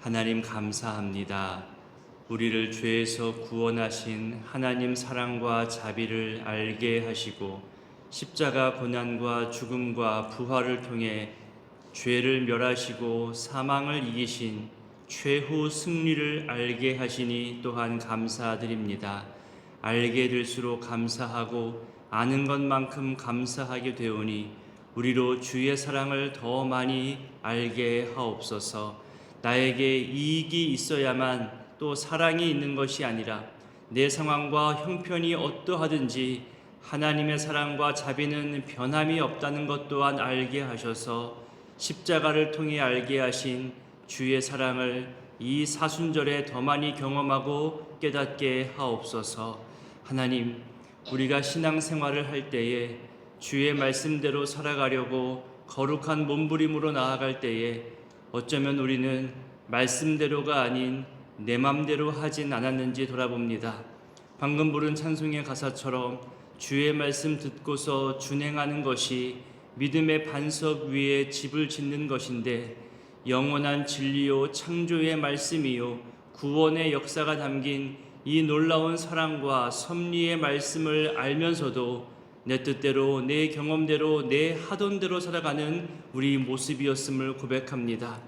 하나님 감사합니다. 우리를 죄에서 구원하신 하나님 사랑과 자비를 알게 하시고 십자가 고난과 죽음과 부활을 통해 죄를 멸하시고 사망을 이기신 최후 승리를 알게 하시니 또한 감사드립니다. 알게 될수록 감사하고 아는 것만큼 감사하게 되오니 우리로 주의 사랑을 더 많이 알게 하옵소서. 나에게 이익이 있어야만 또 사랑이 있는 것이 아니라 내 상황과 형편이 어떠하든지 하나님의 사랑과 자비는 변함이 없다는 것 또한 알게 하셔서 십자가를 통해 알게 하신 주의 사랑을 이 사순절에 더 많이 경험하고 깨닫게 하옵소서. 하나님, 우리가 신앙생활을 할 때에 주의 말씀대로 살아가려고 거룩한 몸부림으로 나아갈 때에 어쩌면 우리는 말씀대로가 아닌 내 맘대로 하진 않았는지 돌아봅니다. 방금 부른 찬송의 가사처럼 주의 말씀 듣고서 준행하는 것이 믿음의 반석 위에 집을 짓는 것인데 영원한 진리요 창조의 말씀이요 구원의 역사가 담긴 이 놀라운 사랑과 섭리의 말씀을 알면서도 내 뜻대로 내 경험대로 내 하던 대로 살아가는 우리 모습이었음을 고백합니다.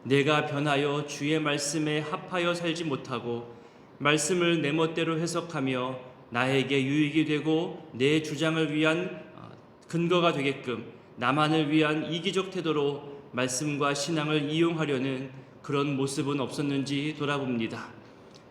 내가 변하여 주의 말씀에 합하여 살지 못하고 말씀을 내 멋대로 해석하며 나에게 유익이 되고 내 주장을 위한 근거가 되게끔 나만을 위한 이기적 태도로 말씀과 신앙을 이용하려는 그런 모습은 없었는지 돌아봅니다.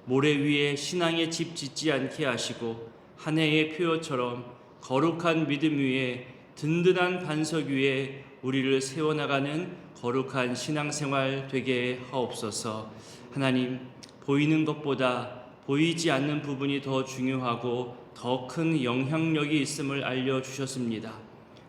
모래 위에 신앙의 집 짓지 않게 하시고 한 해의 표어처럼 거룩한 믿음 위에 든든한 반석 위에 우리를 세워나가는 거룩한 신앙생활 되게 하옵소서. 하나님, 보이는 것보다 보이지 않는 부분이 더 중요하고 더 큰 영향력이 있음을 알려주셨습니다.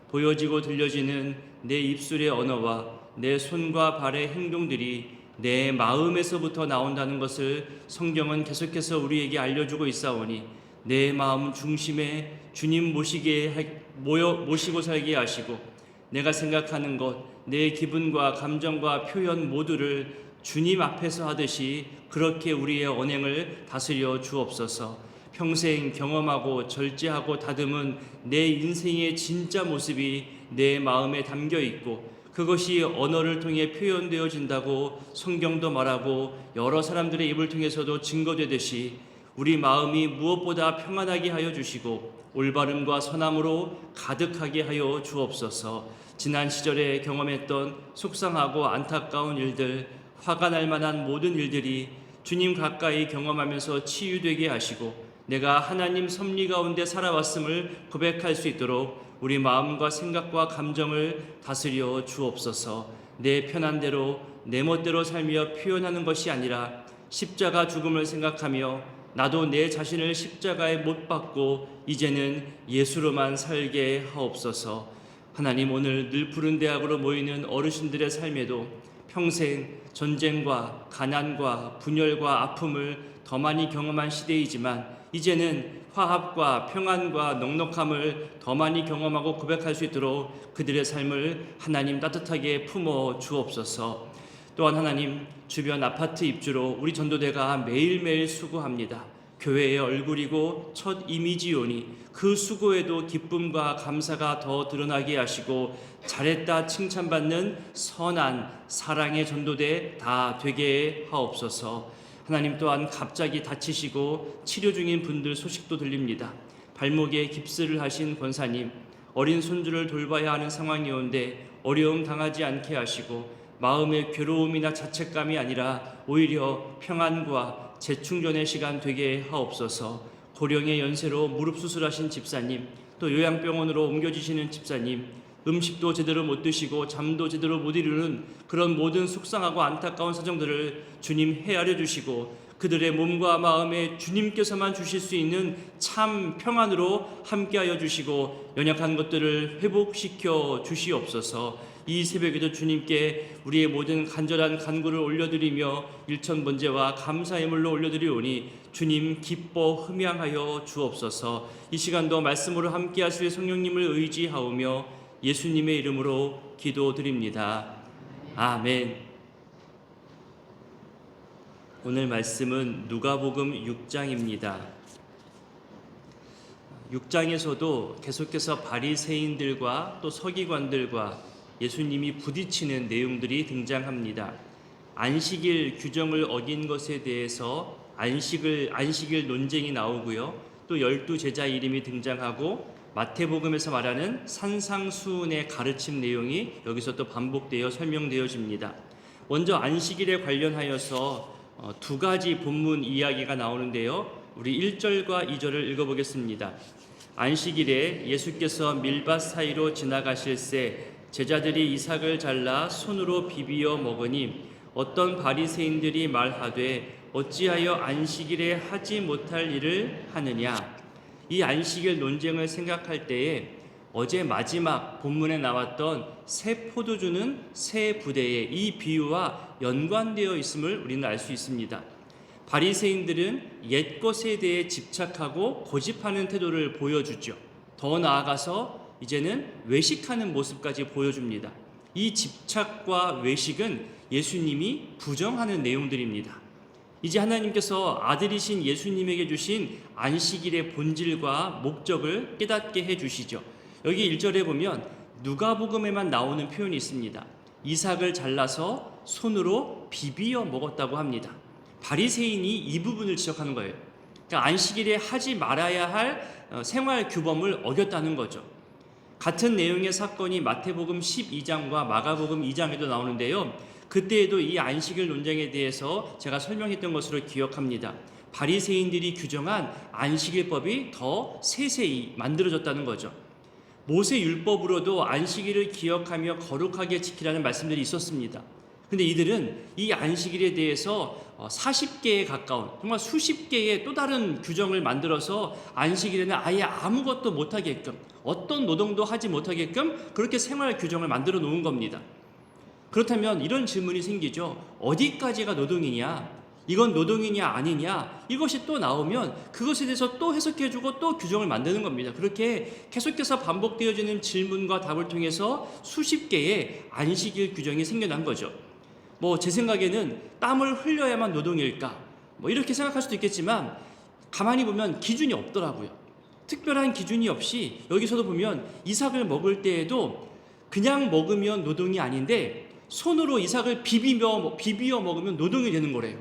보여지고 들려지는 내 입술의 언어와 내 손과 발의 행동들이 내 마음에서부터 나온다는 것을 성경은 계속해서 우리에게 알려주고 있사오니 내 마음 중심에 주님 모시고 살게 하시고 내가 생각하는 것, 내 기분과 감정과 표현 모두를 주님 앞에서 하듯이 그렇게 우리의 언행을 다스려 주옵소서. 평생 경험하고 절제하고 다듬은 내 인생의 진짜 모습이 내 마음에 담겨 있고 그것이 언어를 통해 표현되어진다고 성경도 말하고 여러 사람들의 입을 통해서도 증거되듯이 우리 마음이 무엇보다 평안하게 하여 주시고 올바름과 선함으로 가득하게 하여 주옵소서. 지난 시절에 경험했던 속상하고 안타까운 일들, 화가 날 만한 모든 일들이 주님 가까이 경험하면서 치유되게 하시고 내가 하나님 섭리 가운데 살아왔음을 고백할 수 있도록 우리 마음과 생각과 감정을 다스려 주옵소서. 내 편한 대로 내 멋대로 살며 표현하는 것이 아니라 십자가 죽음을 생각하며 나도 내 자신을 십자가에 못 박고 이제는 예수로만 살게 하옵소서. 하나님, 오늘 늘 푸른 대학으로 모이는 어르신들의 삶에도 평생 전쟁과 가난과 분열과 아픔을 더 많이 경험한 시대이지만 이제는 화합과 평안과 넉넉함을 더 많이 경험하고 고백할 수 있도록 그들의 삶을 하나님 따뜻하게 품어 주옵소서. 또한 하나님, 주변 아파트 입주로 우리 전도대가 매일매일 수고합니다. 교회의 얼굴이고 첫 이미지요니 그 수고에도 기쁨과 감사가 더 드러나게 하시고 잘했다 칭찬받는 선한 사랑의 전도대 다 되게 하옵소서. 하나님, 또한 갑자기 다치시고 치료 중인 분들 소식도 들립니다. 발목에 깁스를 하신 권사님, 어린 손주를 돌봐야 하는 상황이온데 어려움 당하지 않게 하시고 마음의 괴로움이나 자책감이 아니라 오히려 평안과 재충전의 시간 되게 하옵소서. 고령의 연세로 무릎 수술하신 집사님, 또 요양병원으로 옮겨지시는 집사님, 음식도 제대로 못 드시고 잠도 제대로 못 이루는 그런 모든 속상하고 안타까운 사정들을 주님 헤아려 주시고 그들의 몸과 마음에 주님께서만 주실 수 있는 참 평안으로 함께하여 주시고 연약한 것들을 회복시켜 주시옵소서. 이 새벽에도 주님께 우리의 모든 간절한 간구를 올려드리며 일천번제와 감사의 물로 올려드리오니 주님 기뻐 흠양하여 주옵소서. 이 시간도 말씀으로 함께하실 성령님을 의지하오며 예수님의 이름으로 기도드립니다. 아멘. 오늘 말씀은 누가복음 6장입니다. 6장에서도 계속해서 바리새인들과 또 서기관들과 예수님이 부딪히는 내용들이 등장합니다. 안식일 규정을 어긴 것에 대해서 안식일 논쟁이 나오고요. 또 12제자 이름이 등장하고 마태복음에서 말하는 산상수훈의 가르침 내용이 여기서 또 반복되어 설명되어집니다. 먼저 안식일에 관련하여서 두 가지 본문 이야기가 나오는데요. 우리 1절과 2절을 읽어보겠습니다. 안식일에 예수께서 밀밭 사이로 지나가실새 제자들이 이삭을 잘라 손으로 비비어 먹으니 어떤 바리새인들이 말하되 어찌하여 안식일에 하지 못할 일을 하느냐. 이 안식일 논쟁을 생각할 때에 어제 마지막 본문에 나왔던 새 포도주는 새 부대의 이 비유와 연관되어 있음을 우리는 알 수 있습니다. 바리새인들은 옛 것에 대해 집착하고 고집하는 태도를 보여주죠. 더 나아가서 이제는 외식하는 모습까지 보여줍니다. 이 집착과 외식은 예수님이 부정하는 내용들입니다. 이제 하나님께서 아들이신 예수님에게 주신 안식일의 본질과 목적을 깨닫게 해주시죠. 여기 1절에 보면 누가복음에만 나오는 표현이 있습니다. 이삭을 잘라서 손으로 비비어 먹었다고 합니다. 바리새인이 이 부분을 지적하는 거예요. 그러니까 안식일에 하지 말아야 할 생활 규범을 어겼다는 거죠. 같은 내용의 사건이 마태복음 12장과 마가복음 2장에도 나오는데요. 그때에도 이 안식일 논쟁에 대해서 제가 설명했던 것으로 기억합니다. 바리새인들이 규정한 안식일법이 더 세세히 만들어졌다는 거죠. 모세 율법으로도 안식일을 기억하며 거룩하게 지키라는 말씀들이 있었습니다. 근데 이들은 이 안식일에 대해서 40개에 가까운 정말 수십 개의 또 다른 규정을 만들어서 안식일에는 아예 아무것도 못하게끔 어떤 노동도 하지 못하게끔 그렇게 생활 규정을 만들어 놓은 겁니다. 그렇다면 이런 질문이 생기죠. 어디까지가 노동이냐? 이건 노동이냐 아니냐? 이것이 또 나오면 그것에 대해서 또 해석해주고 또 규정을 만드는 겁니다. 그렇게 계속해서 반복되어지는 질문과 답을 통해서 수십 개의 안식일 규정이 생겨난 거죠. 제 생각에는 땀을 흘려야만 노동일까? 이렇게 생각할 수도 있겠지만 가만히 보면 기준이 없더라고요. 특별한 기준이 없이 여기서도 보면 이삭을 먹을 때에도 그냥 먹으면 노동이 아닌데 손으로 이삭을 비비어 먹으면 노동이 되는 거래요.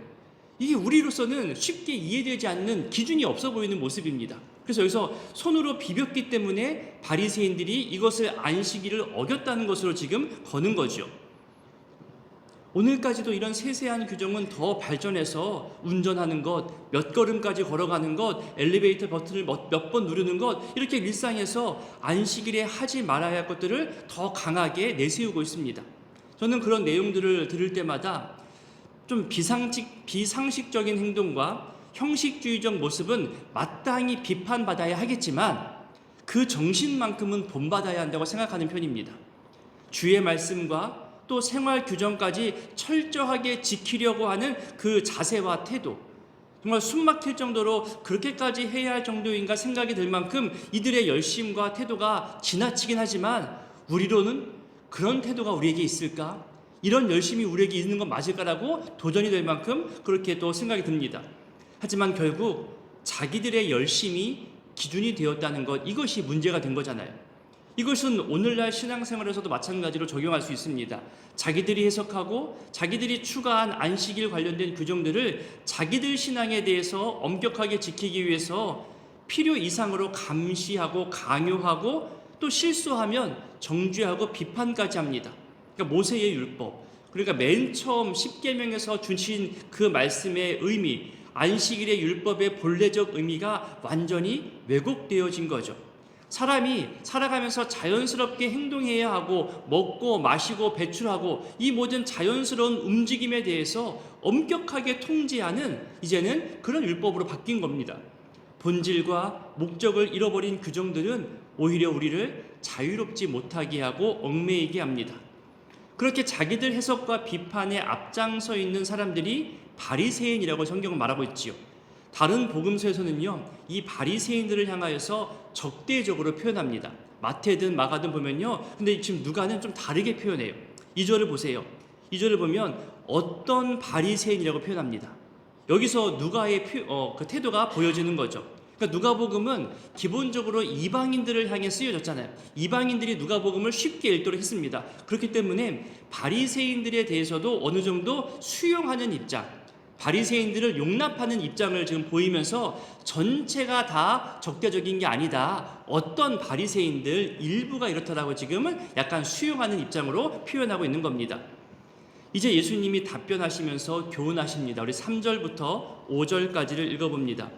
이게 우리로서는 쉽게 이해되지 않는 기준이 없어 보이는 모습입니다. 그래서 여기서 손으로 비볐기 때문에 바리새인들이 이것을 안식일을 어겼다는 것으로 지금 거는 거죠. 오늘까지도 이런 세세한 규정은 더 발전해서 운전하는 것, 몇 걸음까지 걸어가는 것, 엘리베이터 버튼을 몇 번 누르는 것, 이렇게 일상에서 안식일에 하지 말아야 할 것들을 더 강하게 내세우고 있습니다. 저는 그런 내용들을 들을 때마다 좀 비상식적인 행동과 형식주의적 모습은 마땅히 비판받아야 하겠지만 그 정신만큼은 본받아야 한다고 생각하는 편입니다. 주의 말씀과 또 생활 규정까지 철저하게 지키려고 하는 그 자세와 태도, 정말 숨막힐 정도로 그렇게까지 해야 할 정도인가 생각이 들 만큼 이들의 열심과 태도가 지나치긴 하지만 우리로는 그런 태도가 우리에게 있을까? 이런 열심이 우리에게 있는 건 맞을까라고 도전이 될 만큼 그렇게 또 생각이 듭니다. 하지만 결국 자기들의 열심이 기준이 되었다는 것, 이것이 문제가 된 거잖아요. 이것은 오늘날 신앙생활에서도 마찬가지로 적용할 수 있습니다. 자기들이 해석하고 자기들이 추가한 안식일 관련된 규정들을 자기들 신앙에 대해서 엄격하게 지키기 위해서 필요 이상으로 감시하고 강요하고 또 실수하면 정죄하고 비판까지 합니다. 그러니까 모세의 율법, 그러니까 맨 처음 십계명에서 주신 그 말씀의 의미, 안식일의 율법의 본래적 의미가 완전히 왜곡되어진 거죠. 사람이 살아가면서 자연스럽게 행동해야 하고 먹고 마시고 배출하고 이 모든 자연스러운 움직임에 대해서 엄격하게 통제하는 이제는 그런 율법으로 바뀐 겁니다. 본질과 목적을 잃어버린 규정들은 오히려 우리를 자유롭지 못하게 하고 얽매이게 합니다. 그렇게 자기들 해석과 비판에 앞장서 있는 사람들이 바리새인이라고 성경은 말하고 있지요. 다른 복음서에서는요, 이 바리새인들을 향하여서 적대적으로 표현합니다. 마태든 마가든 보면요, 근데 지금 누가는 좀 다르게 표현해요. 2절을 보세요. 2절을 보면 어떤 바리새인이라고 표현합니다. 여기서 누가의 그 태도가 보여지는 거죠. 그러니까 누가복음은 기본적으로 이방인들을 향해 쓰여졌잖아요. 이방인들이 누가복음을 쉽게 읽도록 했습니다. 그렇기 때문에 바리새인들에 대해서도 어느 정도 수용하는 입장, 바리새인들을 용납하는 입장을 지금 보이면서 전체가 다 적대적인 게 아니다. 어떤 바리새인들 일부가 이렇다라고 지금은 약간 수용하는 입장으로 표현하고 있는 겁니다. 이제 예수님이 답변하시면서 교훈하십니다. 우리 3절부터 5절까지를 읽어봅니다.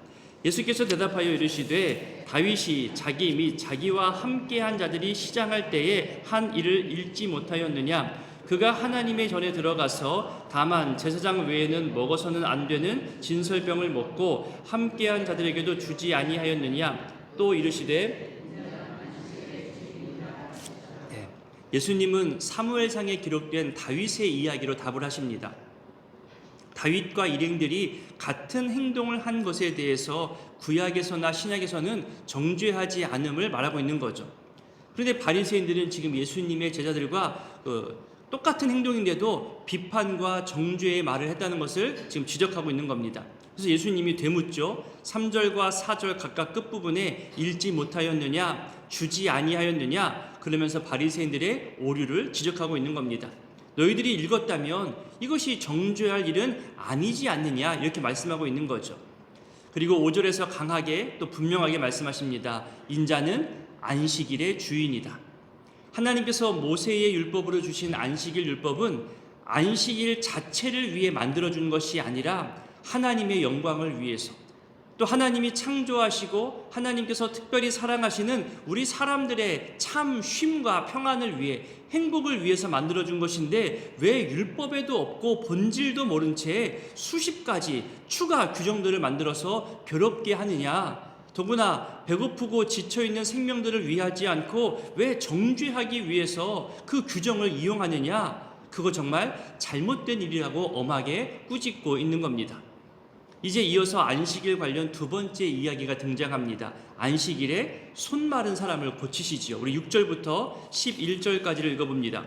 예수께서 대답하여 이르시되 다윗이 자기 및 자기와 함께한 자들이 시장할 때에 한 일을 읽지 못하였느냐? 그가 하나님의 전에 들어가서 다만 제사장 외에는 먹어서는 안 되는 진설병을 먹고 함께한 자들에게도 주지 아니하였느냐? 또 이르시되 예수님은 사무엘상에 기록된 다윗의 이야기로 답을 하십니다. 다윗과 일행들이 같은 행동을 한 것에 대해서 구약에서나 신약에서는 정죄하지 않음을 말하고 있는 거죠. 그런데 바리새인들은 지금 예수님의 제자들과 똑같은 행동인데도 비판과 정죄의 말을 했다는 것을 지금 지적하고 있는 겁니다. 그래서 예수님이 되묻죠. 3절과 4절 각각 끝부분에 읽지 못하였느냐, 주지 아니하였느냐, 그러면서 바리새인들의 오류를 지적하고 있는 겁니다. 너희들이 읽었다면 이것이 정죄할 일은 아니지 않느냐, 이렇게 말씀하고 있는 거죠. 그리고 5절에서 강하게 또 분명하게 말씀하십니다. 인자는 안식일의 주인이다. 하나님께서 모세의 율법으로 주신 안식일 율법은 안식일 자체를 위해 만들어준 것이 아니라 하나님의 영광을 위해서, 또 하나님이 창조하시고 하나님께서 특별히 사랑하시는 우리 사람들의 참 쉼과 평안을 위해, 행복을 위해서 만들어준 것인데 왜 율법에도 없고 본질도 모른 채 수십 가지 추가 규정들을 만들어서 괴롭게 하느냐? 더구나 배고프고 지쳐있는 생명들을 위하지 않고 왜 정죄하기 위해서 그 규정을 이용하느냐? 그거 정말 잘못된 일이라고 엄하게 꾸짖고 있는 겁니다. 이제 이어서 안식일 관련 두 번째 이야기가 등장합니다. 안식일에 손 마른 사람을 고치시지요. 우리 6절부터 11절까지를 읽어봅니다.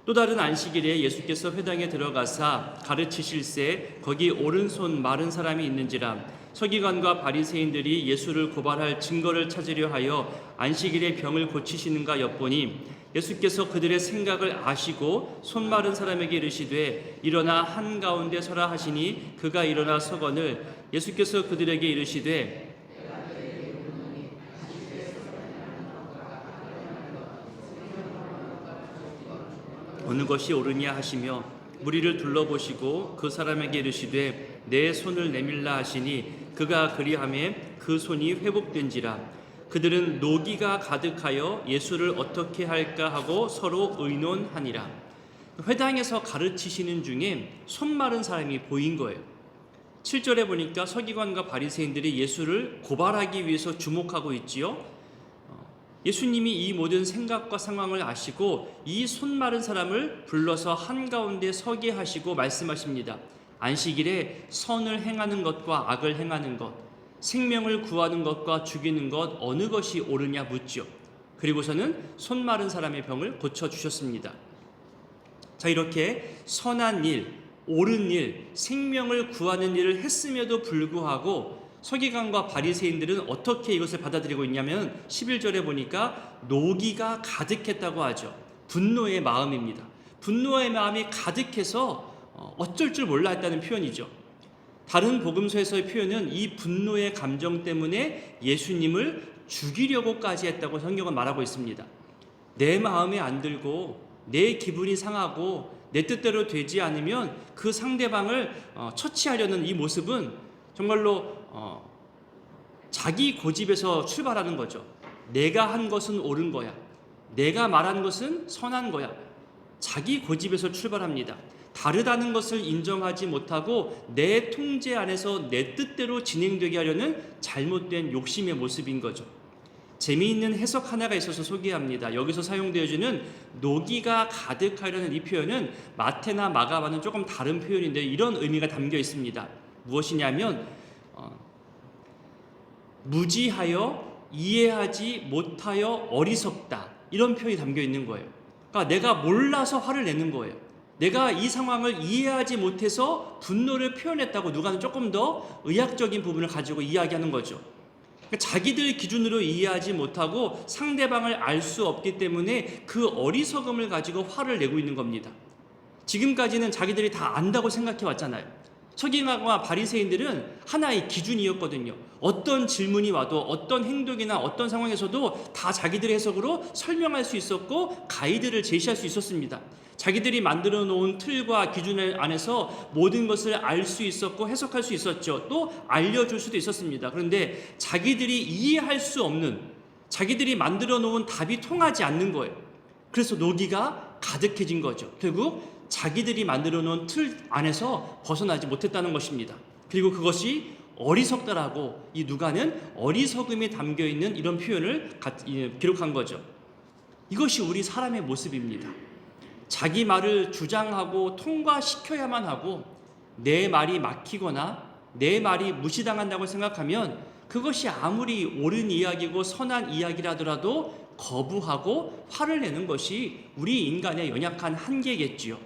또 다른 안식일에 예수께서 회당에 들어가사 가르치실새 거기 오른손 마른 사람이 있는지라. 서기관과 바리새인들이 예수를 고발할 증거를 찾으려 하여 안식일에 병을 고치시는가 엿보니 예수께서 그들의 생각을 아시고 손 마른 사람에게 이르시되 일어나 한가운데 서라 하시니 그가 일어나 서거늘 예수께서 그들에게 이르시되 어느 것이 옳으냐 하시며 무리를 둘러보시고 그 사람에게 이르시되 내 손을 내밀라 하시니 그가 그리하매 그 손이 회복된지라. 그들은 노기가 가득하여 예수를 어떻게 할까 하고 서로 의논하니라. 회당에서 가르치시는 중에 손 마른 사람이 보인 거예요. 7절에 보니까 서기관과 바리새인들이 예수를 고발하기 위해서 주목하고 있지요. 예수님이 이 모든 생각과 상황을 아시고 이 손 마른 사람을 불러서 한가운데 서게 하시고 말씀하십니다. 안식일에 선을 행하는 것과 악을 행하는 것, 생명을 구하는 것과 죽이는 것 어느 것이 옳으냐 묻죠. 그리고서는 손 마른 사람의 병을 고쳐주셨습니다. 자, 이렇게 선한 일, 옳은 일, 생명을 구하는 일을 했음에도 불구하고 서기관과 바리새인들은 어떻게 이것을 받아들이고 있냐면 11절에 보니까 노기가 가득했다고 하죠. 분노의 마음입니다. 분노의 마음이 가득해서 어쩔 줄 몰라 했다는 표현이죠. 다른 복음서에서의 표현은 이 분노의 감정 때문에 예수님을 죽이려고까지 했다고 성경은 말하고 있습니다. 내 마음에 안 들고 내 기분이 상하고 내 뜻대로 되지 않으면 그 상대방을 처치하려는 이 모습은 정말로 자기 고집에서 출발하는 거죠. 내가 한 것은 옳은 거야. 내가 말한 것은 선한 거야. 자기 고집에서 출발합니다. 다르다는 것을 인정하지 못하고 내 통제 안에서 내 뜻대로 진행되게 하려는 잘못된 욕심의 모습인 거죠. 재미있는 해석 하나가 있어서 소개합니다. 여기서 사용되어지는 노기가 가득하려는 이 표현은 마태나 마가와는 조금 다른 표현인데 이런 의미가 담겨 있습니다. 무엇이냐면 무지하여 이해하지 못하여 어리석다, 이런 표현이 담겨 있는 거예요. 그러니까 내가 몰라서 화를 내는 거예요. 내가 이 상황을 이해하지 못해서 분노를 표현했다고 누가는 조금 더 의학적인 부분을 가지고 이야기하는 거죠. 그러니까 자기들 기준으로 이해하지 못하고 상대방을 알 수 없기 때문에 그 어리석음을 가지고 화를 내고 있는 겁니다. 지금까지는 자기들이 다 안다고 생각해 왔잖아요. 서기관과 바리새인들은 하나의 기준이었거든요. 어떤 질문이 와도 어떤 행동이나 어떤 상황에서도 다 자기들의 해석으로 설명할 수 있었고 가이드를 제시할 수 있었습니다. 자기들이 만들어 놓은 틀과 기준 안에서 모든 것을 알 수 있었고 해석할 수 있었죠. 또 알려줄 수도 있었습니다. 그런데 자기들이 이해할 수 없는, 자기들이 만들어 놓은 답이 통하지 않는 거예요. 그래서 노기가 가득해진 거죠. 결국 자기들이 만들어 놓은 틀 안에서 벗어나지 못했다는 것입니다. 그리고 그것이 어리석다라고 이 누가는 어리석음이 담겨 있는 이런 표현을 기록한 거죠. 이것이 우리 사람의 모습입니다. 자기 말을 주장하고 통과시켜야만 하고 내 말이 막히거나 내 말이 무시당한다고 생각하면 그것이 아무리 옳은 이야기고 선한 이야기라더라도 거부하고 화를 내는 것이 우리 인간의 연약한 한계겠지요.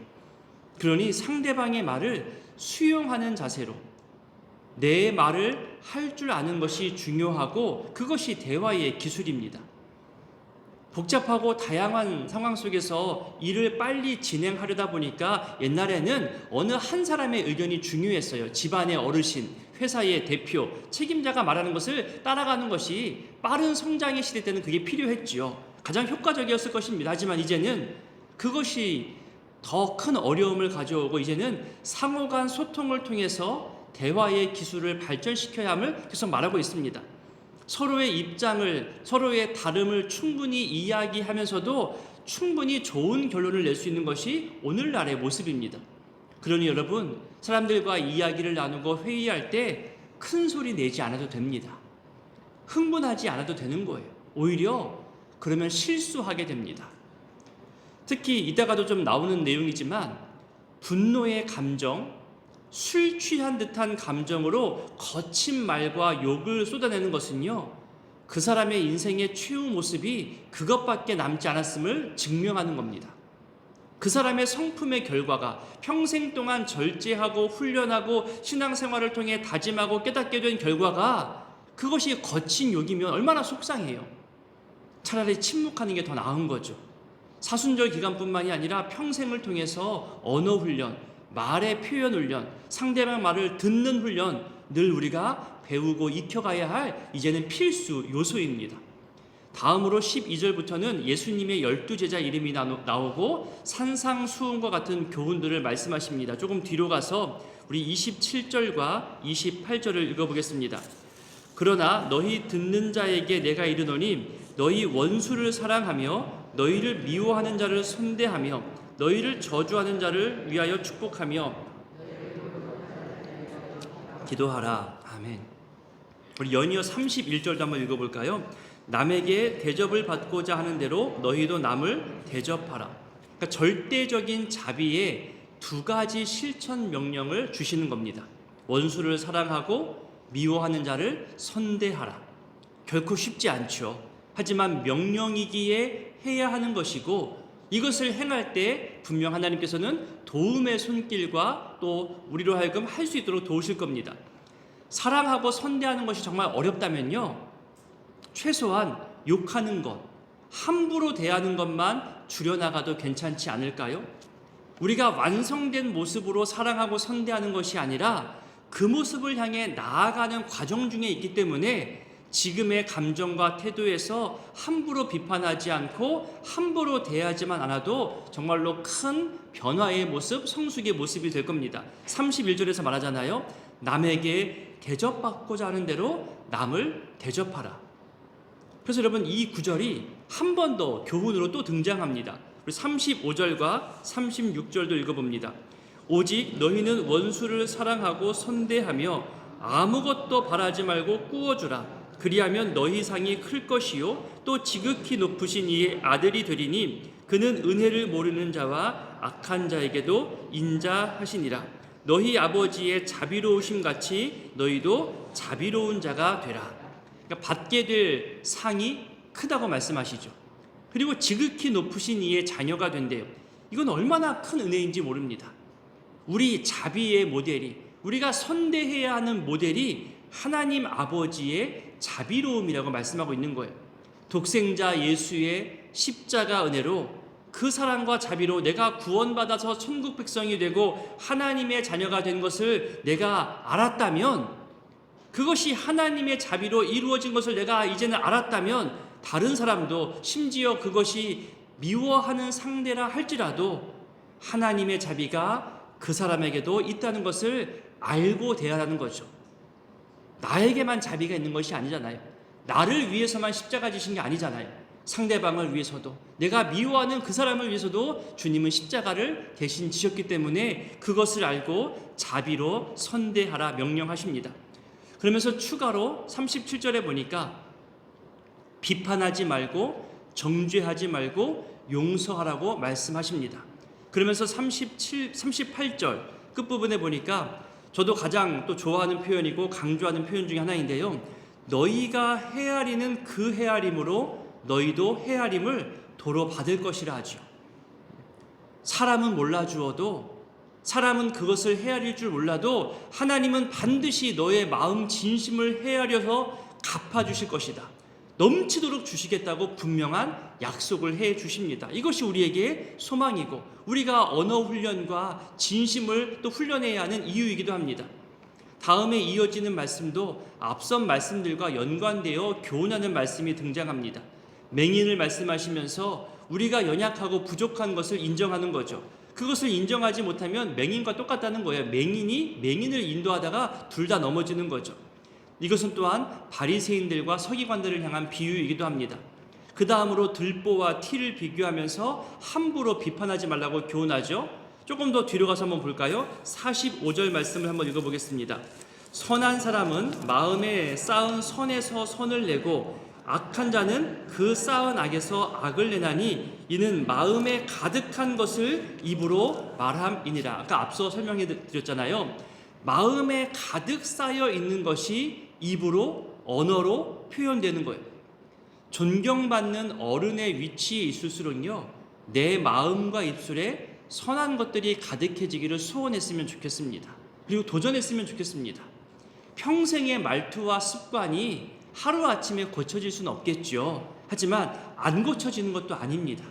그러니 상대방의 말을 수용하는 자세로 내 말을 할 줄 아는 것이 중요하고 그것이 대화의 기술입니다. 복잡하고 다양한 상황 속에서 일을 빨리 진행하려다 보니까 옛날에는 어느 한 사람의 의견이 중요했어요. 집안의 어르신, 회사의 대표, 책임자가 말하는 것을 따라가는 것이 빠른 성장의 시대 때는 그게 필요했지요. 가장 효과적이었을 것입니다. 하지만 이제는 그것이 더 큰 어려움을 가져오고 이제는 상호 간 소통을 통해서 대화의 기술을 발전시켜야 함을 계속 말하고 있습니다. 서로의 입장을, 서로의 다름을 충분히 이야기하면서도 충분히 좋은 결론을 낼 수 있는 것이 오늘날의 모습입니다. 그러니 여러분, 사람들과 이야기를 나누고 회의할 때 큰 소리 내지 않아도 됩니다. 흥분하지 않아도 되는 거예요. 오히려 그러면 실수하게 됩니다. 특히 이따가도 좀 나오는 내용이지만 분노의 감정, 술 취한 듯한 감정으로 거친 말과 욕을 쏟아내는 것은요, 그 사람의 인생의 최후 모습이 그것밖에 남지 않았음을 증명하는 겁니다. 그 사람의 성품의 결과가 평생 동안 절제하고 훈련하고 신앙생활을 통해 다짐하고 깨닫게 된 결과가 그것이 거친 욕이면 얼마나 속상해요. 차라리 침묵하는 게 더 나은 거죠. 사순절 기간뿐만이 아니라 평생을 통해서 언어 훈련, 말의 표현 훈련, 상대방 말을 듣는 훈련 늘 우리가 배우고 익혀가야 할 이제는 필수 요소입니다. 다음으로 12절부터는 예수님의 12제자 이름이 나오고 산상수훈과 같은 교훈들을 말씀하십니다. 조금 뒤로 가서 우리 27절과 28절을 읽어보겠습니다. 그러나 너희 듣는 자에게 내가 이르노니 너희 원수를 사랑하며 너희를 미워하는 자를 선대하며 너희를 저주하는 자를 위하여 축복하며 기도하라. 아멘. 우리 연이어 31절도 한번 읽어볼까요? 남에게 대접을 받고자 하는 대로 너희도 남을 대접하라. 그러니까 절대적인 자비의 두 가지 실천 명령을 주시는 겁니다. 원수를 사랑하고 미워하는 자를 선대하라. 결코 쉽지 않죠. 하지만 명령이기에 해야 하는 것이고 이것을 행할 때 분명 하나님께서는 도움의 손길과 또 우리로 하여금 할 수 있도록 도우실 겁니다. 사랑하고 선대하는 것이 정말 어렵다면요, 최소한 욕하는 것, 함부로 대하는 것만 줄여나가도 괜찮지 않을까요? 우리가 완성된 모습으로 사랑하고 선대하는 것이 아니라 그 모습을 향해 나아가는 과정 중에 있기 때문에 지금의 감정과 태도에서 함부로 비판하지 않고 함부로 대하지만 않아도 정말로 큰 변화의 모습, 성숙의 모습이 될 겁니다. 31절에서 말하잖아요. 남에게 대접받고자 하는 대로 남을 대접하라. 그래서 여러분, 이 구절이 한 번 더 교훈으로 또 등장합니다. 우리 35절과 36절도 읽어봅니다. 오직 너희는 원수를 사랑하고 선대하며 아무것도 바라지 말고 꾸어주라. 그리하면 너희 상이 클 것이요 또 지극히 높으신 이의 아들이 되리니 그는 은혜를 모르는 자와 악한 자에게도 인자하시니라. 너희 아버지의 자비로우심 같이 너희도 자비로운 자가 되라. 그러니까 받게 될 상이 크다고 말씀하시죠. 그리고 지극히 높으신 이의 자녀가 된대요. 이건 얼마나 큰 은혜인지 모릅니다. 우리 자비의 모델이, 우리가 선대해야 하는 모델이 하나님 아버지의 자비로움이라고 말씀하고 있는 거예요. 독생자 예수의 십자가 은혜로 그 사랑과 자비로 내가 구원받아서 천국 백성이 되고 하나님의 자녀가 된 것을 내가 알았다면, 그것이 하나님의 자비로 이루어진 것을 내가 이제는 알았다면, 다른 사람도 심지어 그것이 미워하는 상대라 할지라도 하나님의 자비가 그 사람에게도 있다는 것을 알고 대해야 하는 거죠. 나에게만 자비가 있는 것이 아니잖아요. 나를 위해서만 십자가 지신 게 아니잖아요. 상대방을 위해서도, 내가 미워하는 그 사람을 위해서도 주님은 십자가를 대신 지셨기 때문에 그것을 알고 자비로 선대하라 명령하십니다. 그러면서 추가로 37절에 보니까 비판하지 말고 정죄하지 말고 용서하라고 말씀하십니다. 그러면서 38절 끝부분에 보니까 저도 가장 또 좋아하는 표현이고 강조하는 표현 중에 하나인데요. 너희가 헤아리는 그 헤아림으로 너희도 헤아림을 도로 받을 것이라 하죠. 사람은 몰라주어도, 사람은 그것을 헤아릴 줄 몰라도 하나님은 반드시 너의 마음 진심을 헤아려서 갚아주실 것이다. 넘치도록 주시겠다고 분명한 약속을 해 주십니다. 이것이 우리에게 소망이고 우리가 언어 훈련과 진심을 또 훈련해야 하는 이유이기도 합니다. 다음에 이어지는 말씀도 앞선 말씀들과 연관되어 교훈하는 말씀이 등장합니다. 맹인을 말씀하시면서 우리가 연약하고 부족한 것을 인정하는 거죠. 그것을 인정하지 못하면 맹인과 똑같다는 거예요. 맹인이 맹인을 인도하다가 둘 다 넘어지는 거죠. 이것은 또한 바리새인들과 서기관들을 향한 비유이기도 합니다. 그 다음으로 들보와 티를 비교하면서 함부로 비판하지 말라고 교훈하죠. 조금 더 뒤로 가서 한번 볼까요? 45절 말씀을 한번 읽어보겠습니다. 선한 사람은 마음에 쌓은 선에서 선을 내고 악한 자는 그 쌓은 악에서 악을 내나니 이는 마음에 가득한 것을 입으로 말함이니라. 아까 앞서 설명해 드렸잖아요. 마음에 가득 쌓여 있는 것이 입으로, 언어로 표현되는 거예요. 존경받는 어른의 위치에 있을수록요, 내 마음과 입술에 선한 것들이 가득해지기를 소원했으면 좋겠습니다. 그리고 도전했으면 좋겠습니다. 평생의 말투와 습관이 하루아침에 고쳐질 수는 없겠죠. 하지만 안 고쳐지는 것도 아닙니다.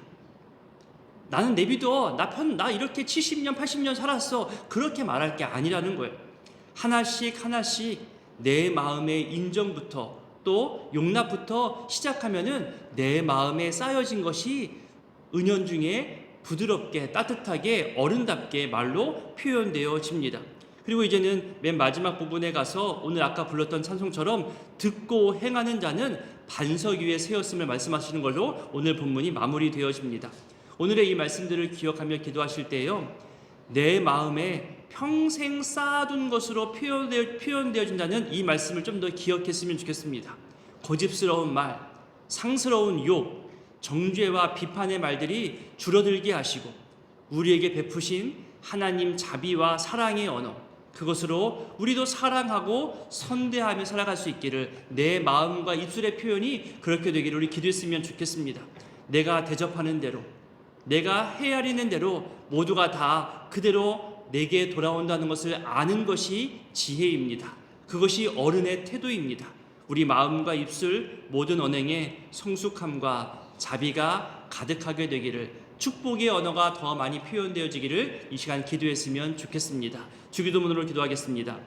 나는 내비둬, 나 이렇게 70년 80년 살았어, 그렇게 말할 게 아니라는 거예요. 하나씩 하나씩 내 마음의 인정부터 또 용납부터 시작하면은 내 마음에 쌓여진 것이 은연중에 부드럽게 따뜻하게 어른답게 말로 표현되어집니다. 그리고 이제는 맨 마지막 부분에 가서 오늘 아까 불렀던 찬송처럼 듣고 행하는 자는 반석 위에 세웠음을 말씀하시는 걸로 오늘 본문이 마무리되어집니다. 오늘의 이 말씀들을 기억하며 기도하실 때요, 내 마음에 평생 쌓아둔 것으로 표현되어진다는 이 말씀을 좀 더 기억했으면 좋겠습니다. 고집스러운 말, 상스러운 욕, 정죄와 비판의 말들이 줄어들게 하시고 우리에게 베푸신 하나님 자비와 사랑의 언어, 그것으로 우리도 사랑하고 선대하며 살아갈 수 있기를, 내 마음과 입술의 표현이 그렇게 되기를 우리 기도했으면 좋겠습니다. 내가 대접하는 대로, 내가 헤아리는 대로 모두가 다 그대로 내게 돌아온다는 것을 아는 것이 지혜입니다. 그것이 어른의 태도입니다. 우리 마음과 입술 모든 언행에 성숙함과 자비가 가득하게 되기를, 축복의 언어가 더 많이 표현되어지기를 이 시간 기도했으면 좋겠습니다. 주기도문으로 기도하겠습니다.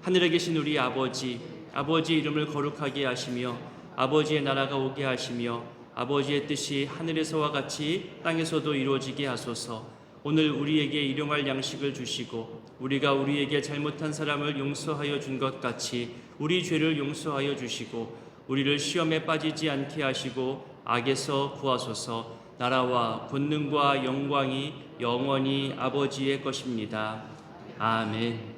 하늘에 계신 우리 아버지, 아버지의 이름을 거룩하게 하시며 아버지의 나라가 오게 하시며 아버지의 뜻이 하늘에서와 같이 땅에서도 이루어지게 하소서. 오늘 우리에게 일용할 양식을 주시고 우리가 우리에게 잘못한 사람을 용서하여 준 것 같이 우리 죄를 용서하여 주시고 우리를 시험에 빠지지 않게 하시고 악에서 구하소서. 나라와 권능과 영광이 영원히 아버지의 것입니다. 아멘.